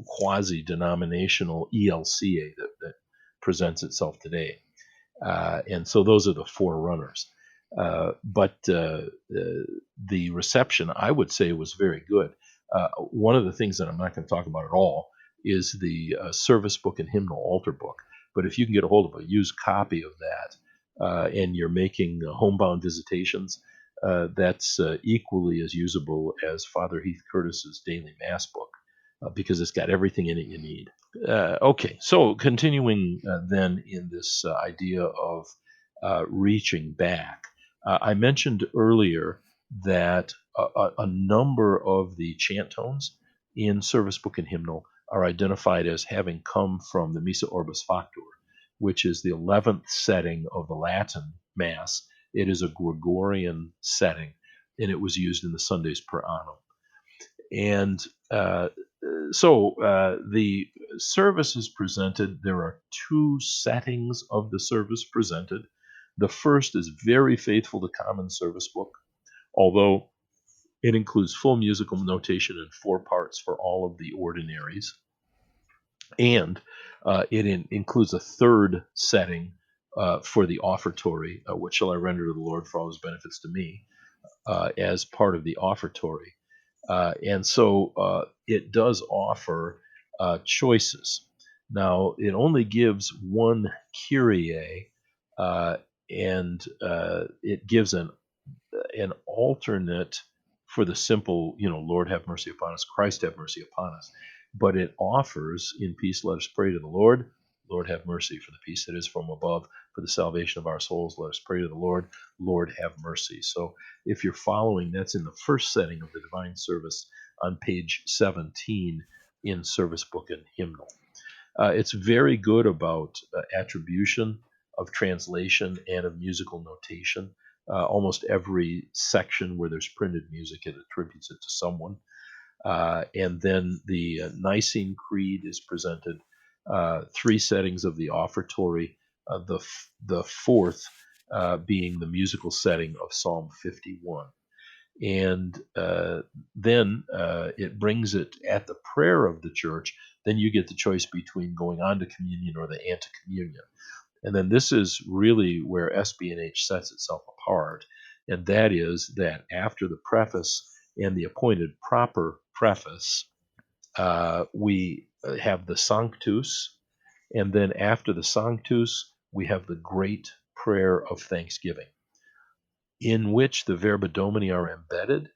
quasi-denominational ELCA that presents itself today. And so those are the forerunners. But the reception, I would say, was very good. One of the things that I'm not going to talk about at all is the Service Book and Hymnal Altar Book. But if you can get a hold of a used copy of that, and you're making homebound visitations, that's equally as usable as Father Heath Curtis's Daily Mass book, because it's got everything in it you need. Okay, so continuing then in this idea of reaching back, I mentioned earlier that a number of the chant tones in Service Book and Hymnal are identified as having come from the Missa Orbis Factor, which is the 11th setting of the Latin Mass. It is a Gregorian setting, and it was used in the Sundays per annum. And so the service is presented. There are 2 settings of the service presented. The first is very faithful to common service book, although it includes full musical notation in 4 parts for all of the ordinaries. And it includes a third setting for the offertory, which shall I render to the Lord for all his benefits to me, as part of the offertory. And so it does offer choices. Now, it only gives one Kyrie, and it gives an alternate for the simple, Lord have mercy upon us, Christ have mercy upon us. But it offers, in peace let us pray to the Lord, Lord have mercy for the peace that is from above, for the salvation of our souls, let us pray to the Lord, Lord have mercy. So if you're following, that's in the first setting of the Divine Service on page 17 in Service Book and Hymnal. It's very good about attribution of translation and of musical notation. Almost every section where there's printed music, it attributes it to someone. And then the Nicene Creed is presented, 3 settings of the offertory, the fourth being the musical setting of Psalm 51. And then it brings it at the prayer of the church. Then you get the choice between going on to communion or the ante-communion. And then this is really where SB&H sets itself apart, and that is that after the preface and the appointed proper preface, we have the Sanctus, and then after the Sanctus, we have the great prayer of thanksgiving, in which the Verba Domini are embedded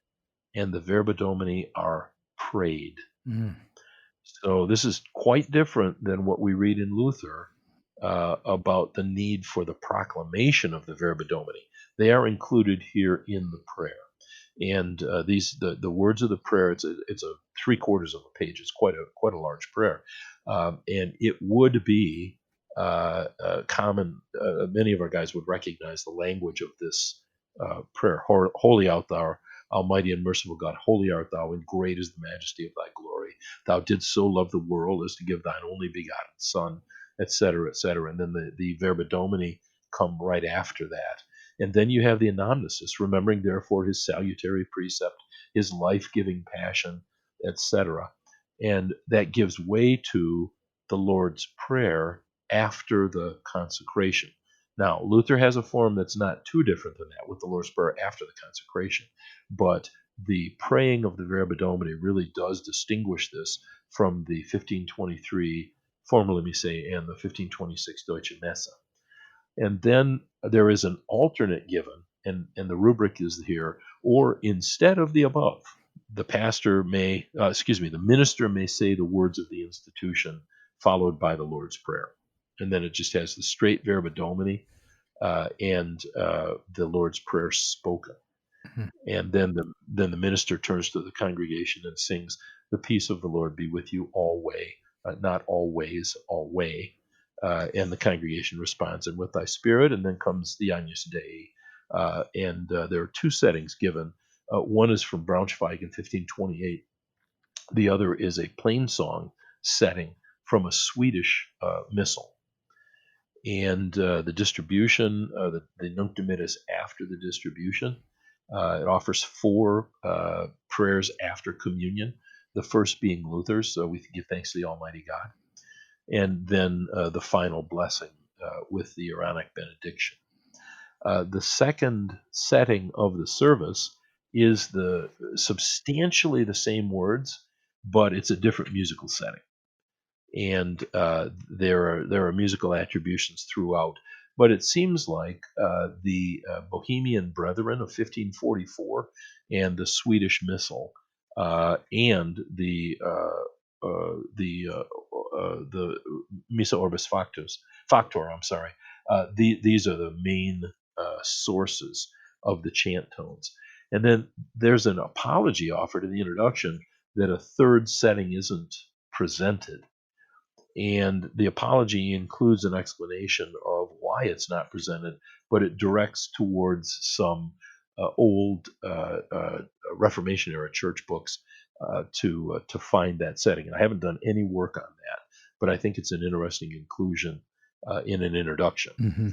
and the Verba Domini are prayed. So this is quite different than what we read in Luther about the need for the proclamation of the Verba Domini. They are included here in the prayer. And the words of the prayer, it's a 3/4 of a page. It's quite a large prayer, and it would be common. Many of our guys would recognize the language of this prayer. Holy art thou, Almighty and merciful God. Holy art thou, and great is the majesty of thy glory. Thou didst so love the world as to give thine only begotten Son, etc., etc. And then the Verba Domini come right after that. And then you have the anamnesis, remembering therefore his salutary precept, his life-giving passion, etc. And that gives way to the Lord's Prayer after the consecration. Now, Luther has a form that's not too different than that, with the Lord's Prayer after the consecration, but the praying of the Verba Domini really does distinguish this from the 1523 Formula Missae and the 1526 Deutsche Messe. And then there is an alternate given, and the rubric is here, or instead of the above, the the minister may say the words of the institution, followed by the Lord's Prayer. And then it just has the straight Verba Domini and the Lord's Prayer spoken. Mhm. And then the minister turns to the congregation and sings, "The peace of the Lord be with you alway," not always, alway. And the congregation responds, "And with thy spirit." And then comes the Agnus Dei. And there are two settings given. One is from Braunschweig in 1528. The other is a plain song setting from a Swedish missal. And the distribution, the Nunc Dimittis after the distribution, it offers four prayers after communion. The first being Luther's, so we give thanks to the Almighty God, and then the final blessing with the Aaronic benediction. The second setting of the service is substantially the same words, but it's a different musical setting, and there are musical attributions throughout. But it seems like the Bohemian Brethren of 1544 and the Swedish Missal and the Missa Orbis Factor. I'm sorry. These are the main sources of the chant tones. And then there's an apology offered in the introduction that a third setting isn't presented. And the apology includes an explanation of why it's not presented, but it directs towards some old Reformation era church books to find that setting. And I haven't done any work on that, but I think it's an interesting inclusion in an introduction. Mm-hmm.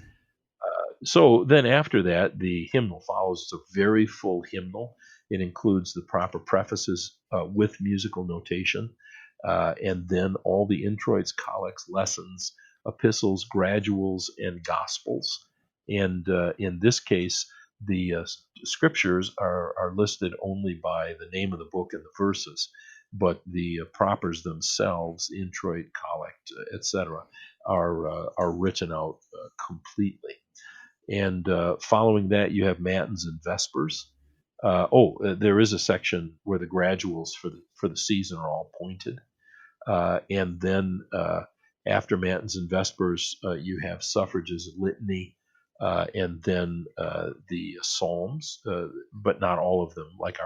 So then after that, the hymnal follows. It's a very full hymnal. It includes the proper prefaces with musical notation, and then all the introits, collects, lessons, epistles, graduals, and gospels. And in this case, the scriptures are listed only by the name of the book and the verses, but the propers themselves, introit, collect, etc., are written out completely. And following that, you have matins and vespers. There is a section where the graduals for the season are all pointed. And then after matins and vespers, you have suffrages, litany, and then the psalms, but not all of them, like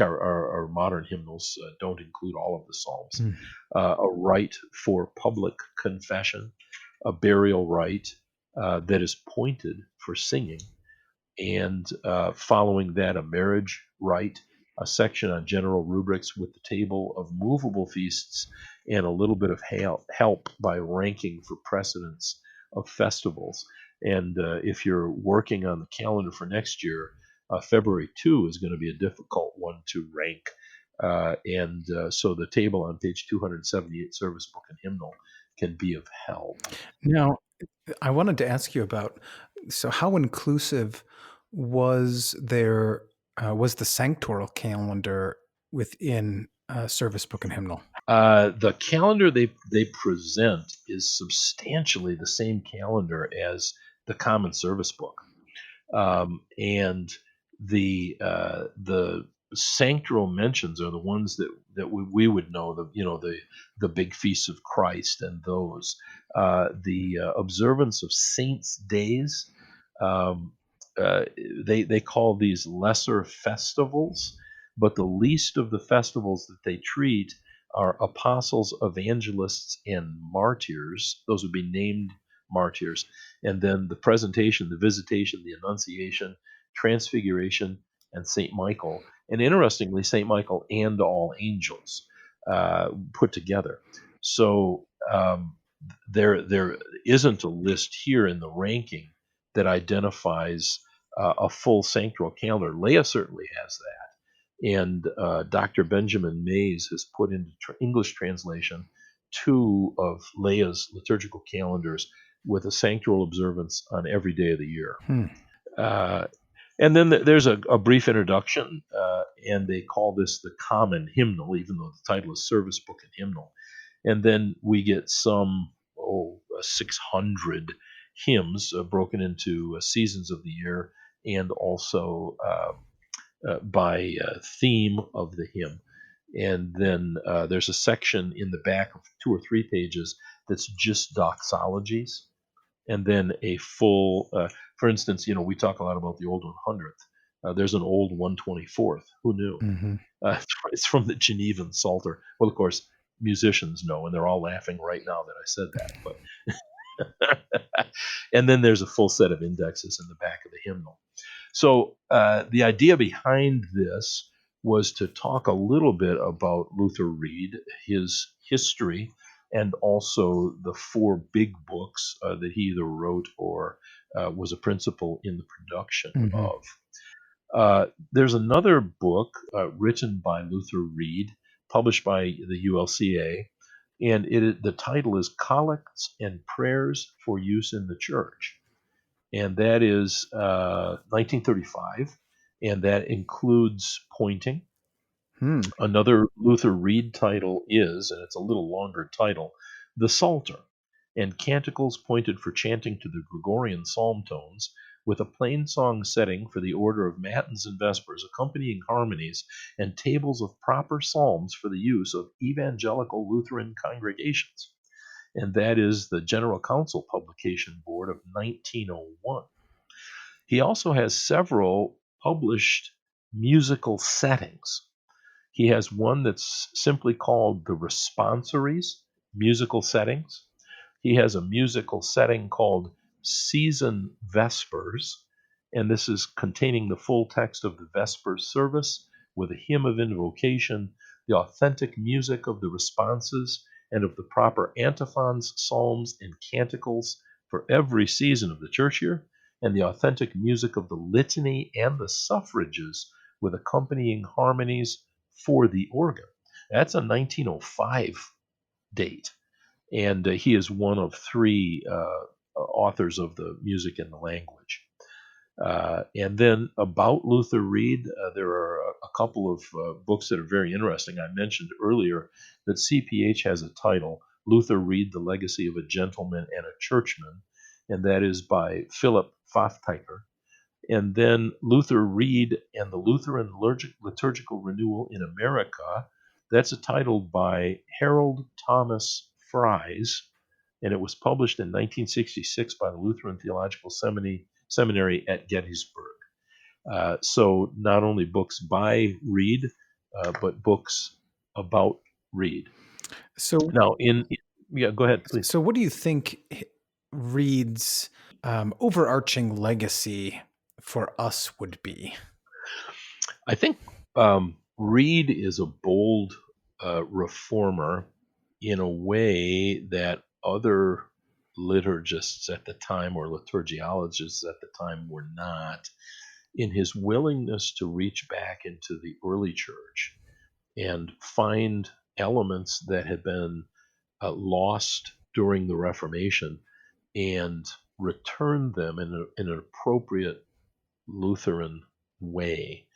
our modern hymnals don't include all of the psalms. Mm. A rite for public confession, a burial rite that is pointed for singing, and following that, a marriage rite, a section on general rubrics with the table of movable feasts, and a little bit of help by ranking for precedence of festivals. And if you're working on the calendar for next year, February 2 is going to be a difficult one to rank. So the table on page 278, Service Book and Hymnal, can be of help. Now, I wanted to ask you about, so how inclusive was was the sanctoral calendar within Service Book and Hymnal? The calendar they present is substantially the same calendar as the Common Service Book, and the sanctoral mentions are the ones that we would know, the big feasts of Christ, and those the observance of saints' days. Um, they call these lesser festivals, but the least of the festivals that they treat are apostles, evangelists, and martyrs. Those would be named martyrs. And then the presentation, the visitation, the annunciation, transfiguration, and St. Michael. And interestingly, St. Michael and all angels put together. So there isn't a list here in the ranking that identifies a full sanctoral calendar. Leah certainly has that. And Dr. Benjamin Mays has put into English translation two of Leah's liturgical calendars with a sanctual observance on every day of the year. Hmm. Uh, and then there's a brief introduction, and they call this the common hymnal, even though the title is Service Book and Hymnal. And then we get some 600 hymns broken into seasons of the year, and also by theme of the hymn. And then there's a section in the back of 2 or 3 pages that's just doxologies, and then a full, for instance, we talk a lot about the old 100th. There's an old 124th. Who knew? Mm-hmm. It's from the Genevan Psalter. Well, of course, musicians know, and they're all laughing right now that I said that. But and then there's a full set of indexes in the back of the hymnal. So the idea behind this was to talk a little bit about Luther Reed, his history, and also the 4 big books that he either wrote or was a principal in the production Mm-hmm. of. There's another book written by Luther Reed, published by the ULCA, and the title is Collects and Prayers for Use in the Church. And that is 1935, and that includes pointing. Hmm. Another Luther Reed title is, and it's a little longer title, The Psalter, and canticles pointed for chanting to the Gregorian psalm tones, with a plain song setting for the order of matins and vespers, accompanying harmonies, and tables of proper psalms for the use of evangelical Lutheran congregations. And that is the General Council Publication Board of 1901. He also has several published musical settings. He has one that's simply called the Responsories, musical settings. He has a musical setting called Season Vespers, and this is containing the full text of the Vespers service with a hymn of invocation, the authentic music of the responses, and of the proper antiphons, psalms, and canticles for every season of the church year, and the authentic music of the litany and the suffrages with accompanying harmonies for the organ. That's a 1905 date, and he is one of 3 authors of the music and the language. And then about Luther Reed, there are a couple of books that are very interesting. I mentioned earlier that CPH has a title, Luther Reed, The Legacy of a Gentleman and a Churchman, and that is by Philip Fothtiker. And then Luther Reed and the Lutheran Liturgical Renewal in America. That's a title by Harold Thomas Fries, and it was published in 1966 by the Lutheran Theological Seminary at Gettysburg. So not only books by Reed, but books about Reed. So, Now, yeah, go ahead, please. so what do you think Reed's overarching legacy for us would be? I think Reed is a bold reformer in a way that other liturgists at the time or liturgiologists at the time were not, in his willingness to reach back into the early church and find elements that had been lost during the Reformation and return them in an appropriate Lutheran way.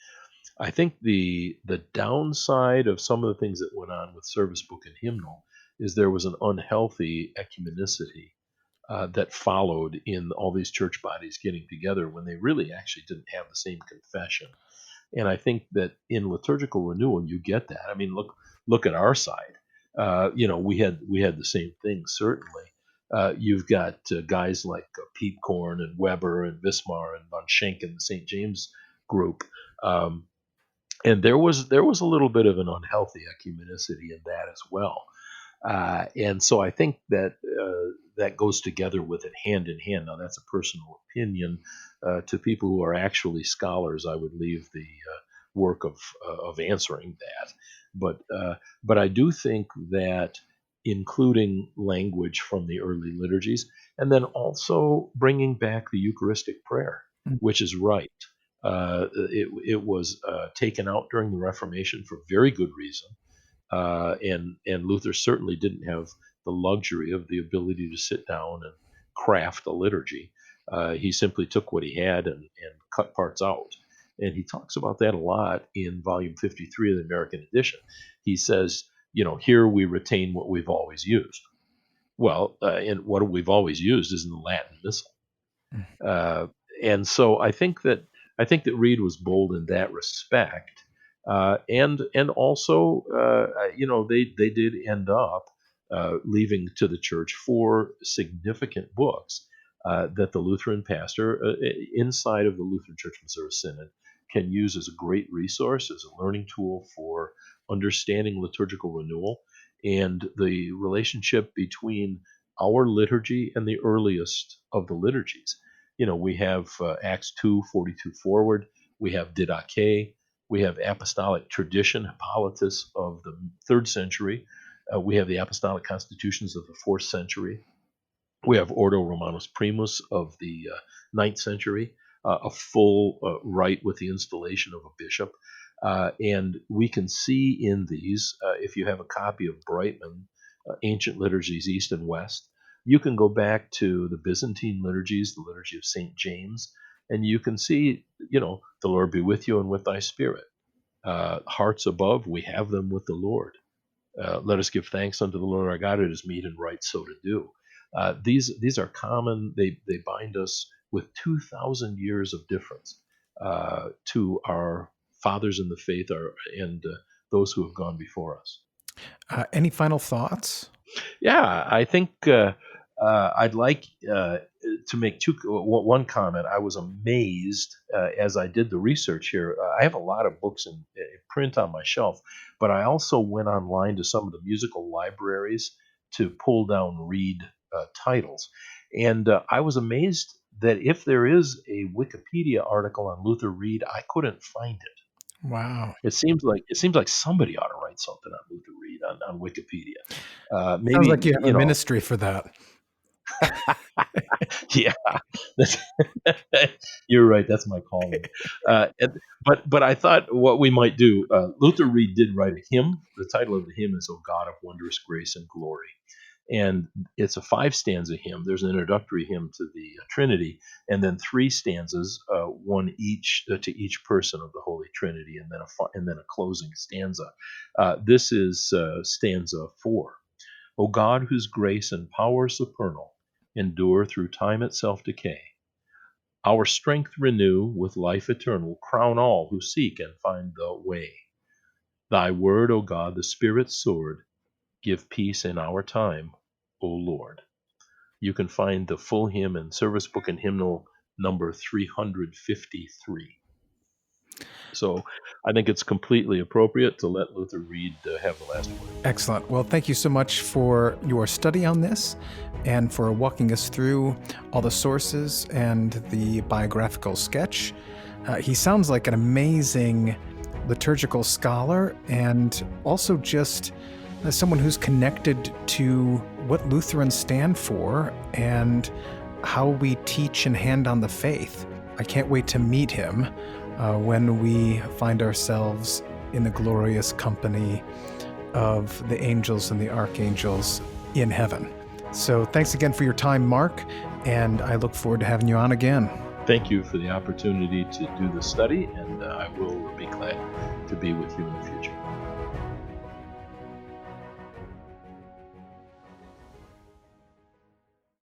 I think the downside of some of the things that went on with service book and hymnal is there was an unhealthy ecumenicity that followed in all these church bodies getting together when they really actually didn't have the same confession. And I think that in liturgical renewal you get that. I mean, look at our side. We had the same thing certainly. You've got guys like Pete Korn and Weber and Vismar and von Schenken, the St. James group. And there was a little bit of an unhealthy ecumenicity in that as well. And so I think that that goes together with it hand in hand. Now that's a personal opinion. To people who are actually scholars, I would leave the work of answering that. But I do think that including language from the early liturgies, and then also bringing back the Eucharistic prayer, which is right. It was taken out during the Reformation for very good reason, and Luther certainly didn't have the luxury of the ability to sit down and craft a liturgy. He simply took what he had and cut parts out. And he talks about that a lot in volume 53 of the American edition. He says, here we retain what we've always used. Well, and what we've always used is in the Latin Missal. And so I think that Reed was bold in that respect. And also, they did end up leaving to the church 4 significant books that the Lutheran pastor inside of the Lutheran Church Missouri Synod can use as a great resource, as a learning tool for understanding liturgical renewal and the relationship between our liturgy and the earliest of the liturgies. We have Acts 2:42 forward. We have Didache. We have apostolic tradition, Hippolytus of the 3rd century. We have the apostolic constitutions of the 4th century. We have Ordo Romanus Primus of the 9th century, a full rite with the installation of a bishop. And we can see in these, if you have a copy of Brightman, Ancient Liturgies East and West, you can go back to the Byzantine liturgies, the Liturgy of St. James, and you can see, the Lord be with you and with thy spirit. Hearts above, we have them with the Lord. Let us give thanks unto the Lord our God. It is meet and right so to do. These are common. They bind us with 2,000 years of difference to our fathers in the faith and those who have gone before us. Any final thoughts? Yeah, I think I'd like to make one comment. I was amazed as I did the research here. I have a lot of books in print on my shelf, but I also went online to some of the musical libraries to pull down Reed titles. And I was amazed that if there is a Wikipedia article on Luther Reed, I couldn't find it. Wow. It seems like somebody ought to write something on Luther Reed on Wikipedia. Maybe Sounds like you have a ministry for that. Yeah, you're right. That's my calling. But I thought what we might do. Luther Reed did write a hymn. The title of the hymn is "O God of Wondrous Grace and Glory," and it's a 5-stanza hymn. There's an introductory hymn to the Trinity, and then 3 stanzas, one each to each person of the Holy Trinity, and then a closing stanza. This is stanza 4. O God, whose grace and power supernal endure through time itself decay, our strength renew with life eternal, crown all who seek and find the way. Thy word, O God, the Spirit's sword, give peace in our time, O Lord. You can find the full hymn in Service Book and Hymnal number 353. So I think it's completely appropriate to let Luther Reed have the last word. Excellent. Well, thank you so much for your study on this and for walking us through all the sources and the biographical sketch. He sounds like an amazing liturgical scholar and also just someone who's connected to what Lutherans stand for and how we teach and hand on the faith. I can't wait to meet him when we find ourselves in the glorious company of the angels and the archangels in heaven. So thanks again for your time, Mark, and I look forward to having you on again. Thank you for the opportunity to do the study, and I will be glad to be with you in the future.